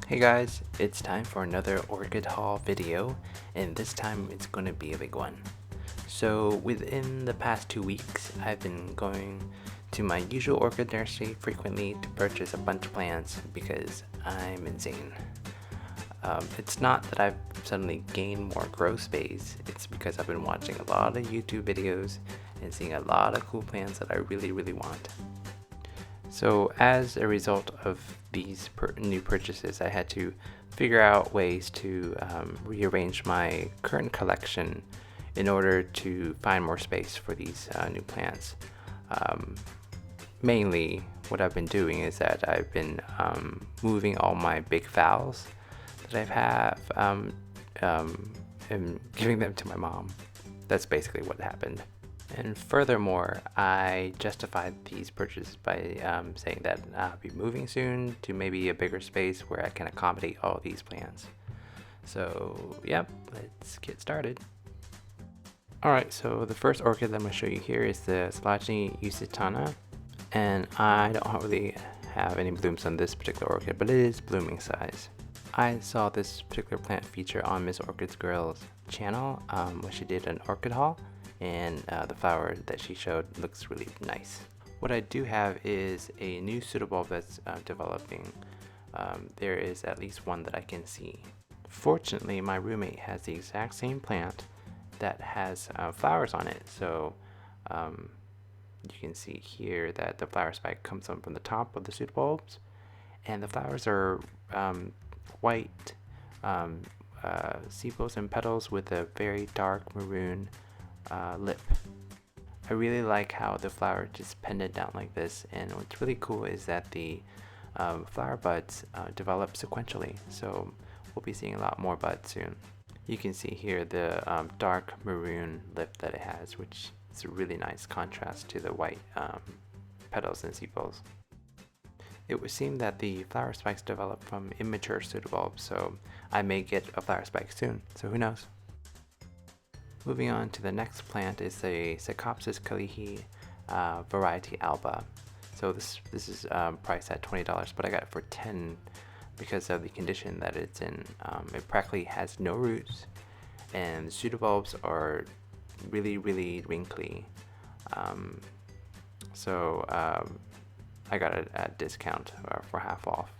Hey guys, it's time for another orchid haul video, and this time it's going to be a big one. So within the past 2 weeks, I've been going to my usual orchid nursery frequently to purchase a bunch of plants because I'm insane. It's not that I've suddenly gained more grow space, it's because I've been watching a lot of YouTube videos and seeing a lot of cool plants that I really want. So as a result of these new purchases, I had to figure out ways to rearrange my current collection in order to find more space for these new plants. Mainly what I've been doing is that I've been moving all my big phals that I have and giving them to my mom. That's basically what happened. And furthermore, I justified these purchases by saying that I'll be moving soon to maybe a bigger space where I can accommodate all these plants. So, yep, let's get started. Alright, so the first orchid that I'm going to show you here is the usitana. And I don't really have any blooms on this particular orchid, but it is blooming size. I saw this particular plant feature on Miss Orchid's Girl's channel when she did an orchid haul. And the flower that she showed looks really nice. What I do have is a new pseudobulb that's developing. There is at least one that I can see. Fortunately, my roommate has the exact same plant that has flowers on it, so you can see here that the flower spike comes up from the top of the pseudobulbs, and the flowers are white sepals and petals with a very dark maroon lip. I really like how the flower just pendant down like this, and what's really cool is that the flower buds develop sequentially, so we'll be seeing a lot more buds soon. You can see here the dark maroon lip that it has, which is a really nice contrast to the white petals and sepals. It would seem that the flower spikes develop from immature pseudobulbs, so I may get a flower spike soon, so who knows. Moving on to the next plant is the Psychopsis kalihi variety alba. So this is priced at $20, but I got it for $10 because of the condition that it's in. It practically has no roots, and the pseudobulbs are really wrinkly. So I got it at discount for half off.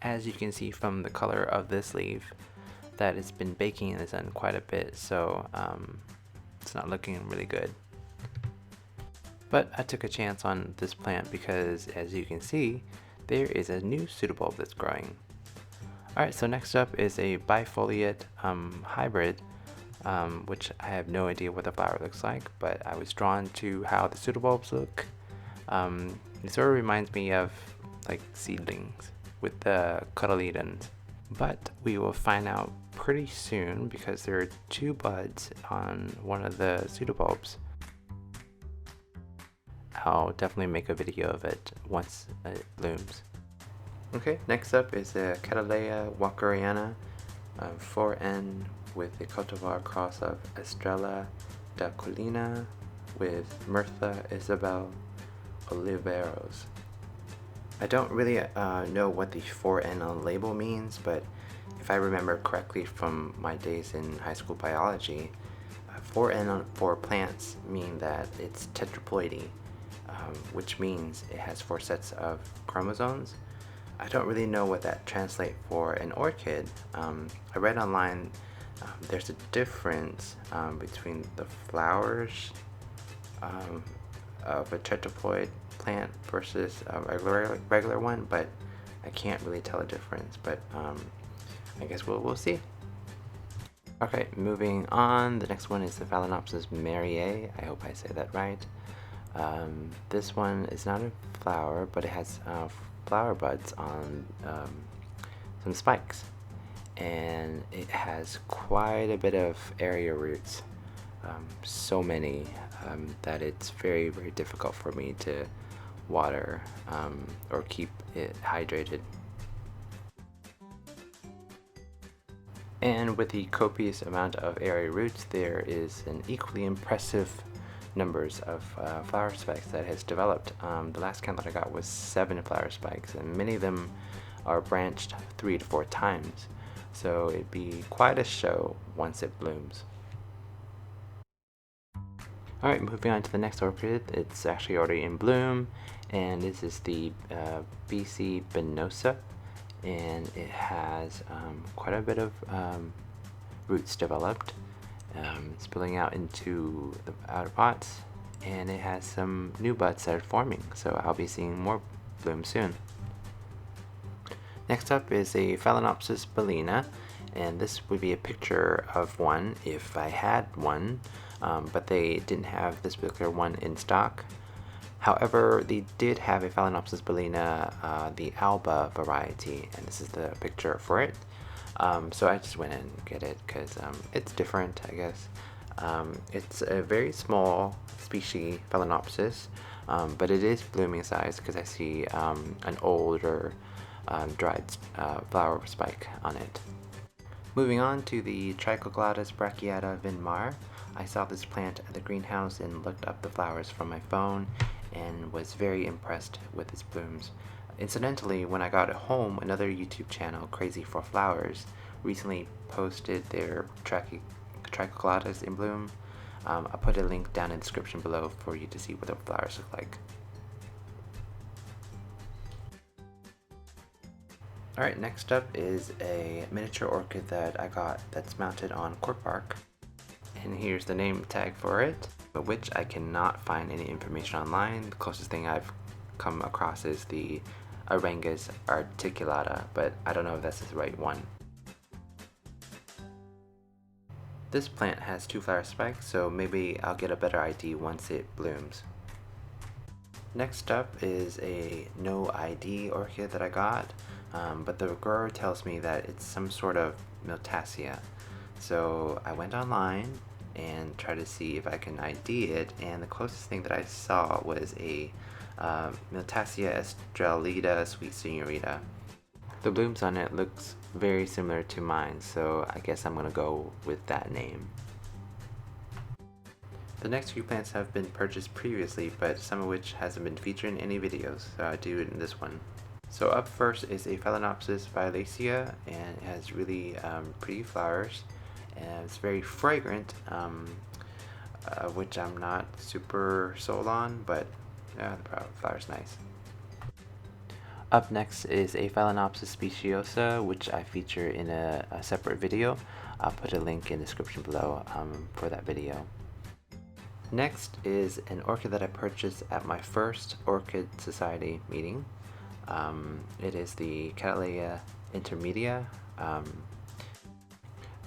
As you can see from the color of this leaf, that it's been baking in the sun quite a bit, so it's not looking really good. But I took a chance on this plant because, as you can see, there is a new pseudobulb that's growing. Alright, so next up is a bifoliate hybrid, which I have no idea what the flower looks like, but I was drawn to how the pseudobulbs look. It sort of reminds me of like seedlings with the cotyledons, but we will find out pretty soon because there are 2 buds on one of the pseudobulbs. I'll definitely make a video of it once it blooms. Okay, next up is the Cattleya walkeriana 4N with the cultivar cross of Estrella da Colina with Mirtha, Isabel, Oliveros. I don't really know what the 4N on the label means, but if I remember correctly from my days in high school biology, 4N for plants mean that it's tetraploidy, which means it has 4 sets of chromosomes. I don't really know what that translates for an orchid. I read online there's a difference between the flowers of a tetraploid plant versus a regular one, but I can't really tell a difference, but I guess we'll see. Okay, moving on, the next one is the Phalaenopsis mariae. I hope I say that right. This one is not a flower, but it has flower buds on some spikes, and it has quite a bit of area roots, so many that it's very difficult for me to water or keep it hydrated. And with the copious amount of area roots, there is an equally impressive numbers of flower spikes that it has developed. The last count that I got was 7 flower spikes, and many of them are branched 3 to 4 times. So it'd be quite a show once it blooms. Alright, moving on to the next orchid. It's actually already in bloom, and this is the BC Binosa, and it has quite a bit of roots developed. It's spilling out into the outer pots, and it has some new buds that are forming, so I'll be seeing more bloom soon. Next up is a Phalaenopsis bellina, and this would be a picture of one if I had one. But they didn't have this particular one in stock. However, they did have a Phalaenopsis bellina, the alba variety, and this is the picture for it. So I just went and get it because it's different, I guess. It's a very small species, Phalaenopsis, but it is blooming size because I see an older dried flower spike on it. Moving on to the Trichoglottis brachiata Vin Mar. I saw this plant at the greenhouse and looked up the flowers from my phone and was very impressed with its blooms. Incidentally, when I got it home, another YouTube channel, Crazy for Flowers, recently posted their Trichoglottis in bloom. I'll put a link down in the description below for you to see what the flowers look like. Alright, next up is a miniature orchid that I got that's mounted on cork bark. And here's the name tag for it, but which I cannot find any information online. The closest thing I've come across is the Aerys articulata, but I don't know if that's the right one. This plant has 2 flower spikes, so maybe I'll get a better idea once it blooms. Next up is a no ID orchid that I got, but the grower tells me that it's some sort of Miltassia. So I went online and tried to see if I can ID it, and the closest thing that I saw was a Miltassia Estrelita sweet Senorita. The blooms on it looks very similar to mine, so I guess I'm gonna go with that name. The next few plants have been purchased previously, but some of which hasn't been featured in any videos, so I'll do it in this one. So up first is a Phalaenopsis violacea, and it has really pretty flowers, and it's very fragrant, which I'm not super sold on, but yeah, the flower's nice. Up next is a Phalaenopsis speciosa, which I feature in a separate video. I'll put a link in the description below for that video. Next is an orchid that I purchased at my first Orchid Society meeting. It is the Cattleya intermedia.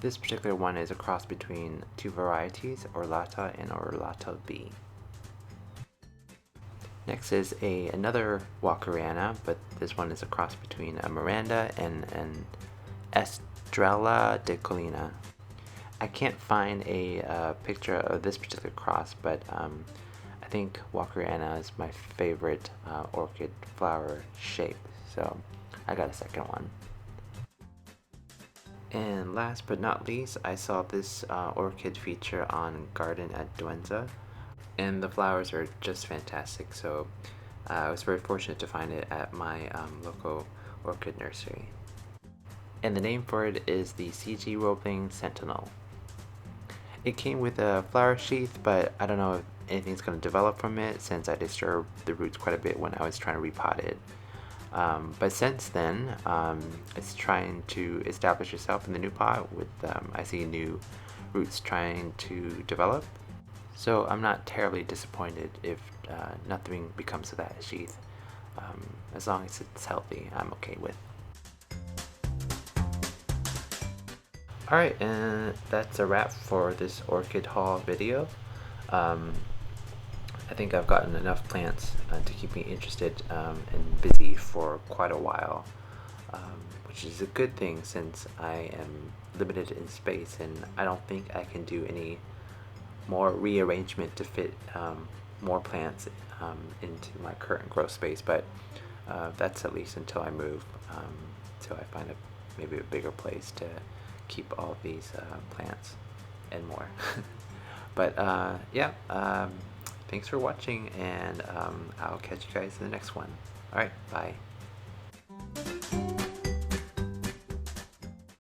This particular one is a cross between 2 varieties, Orlata and Orlata B. Next is another walkeriana, but this one is a cross between a Miranda and an Estrella de Colina. I can't find a picture of this particular cross, but I think walkeriana is my favorite orchid flower shape, so I got a second one. And last but not least, I saw this orchid feature on Garden at Duenza, and the flowers are just fantastic, so I was very fortunate to find it at my local orchid nursery. And the name for it is the CG Roebling Sentinel. It came with a flower sheath, but I don't know if anything's going to develop from it since I disturbed the roots quite a bit when I was trying to repot it. But since then, it's trying to establish itself in the new pot with, I see new roots trying to develop. So I'm not terribly disappointed if nothing becomes of that sheath. As long as it's healthy, I'm okay with. Alright, and that's a wrap for this orchid haul video. I think I've gotten enough plants to keep me interested and busy for quite a while, which is a good thing since I am limited in space and I don't think I can do any more rearrangement to fit more plants into my current growth space, but that's at least until I move, until I find maybe a bigger place to keep all these plants and more. But yeah, thanks for watching, and I'll catch you guys in the next one. All right, bye.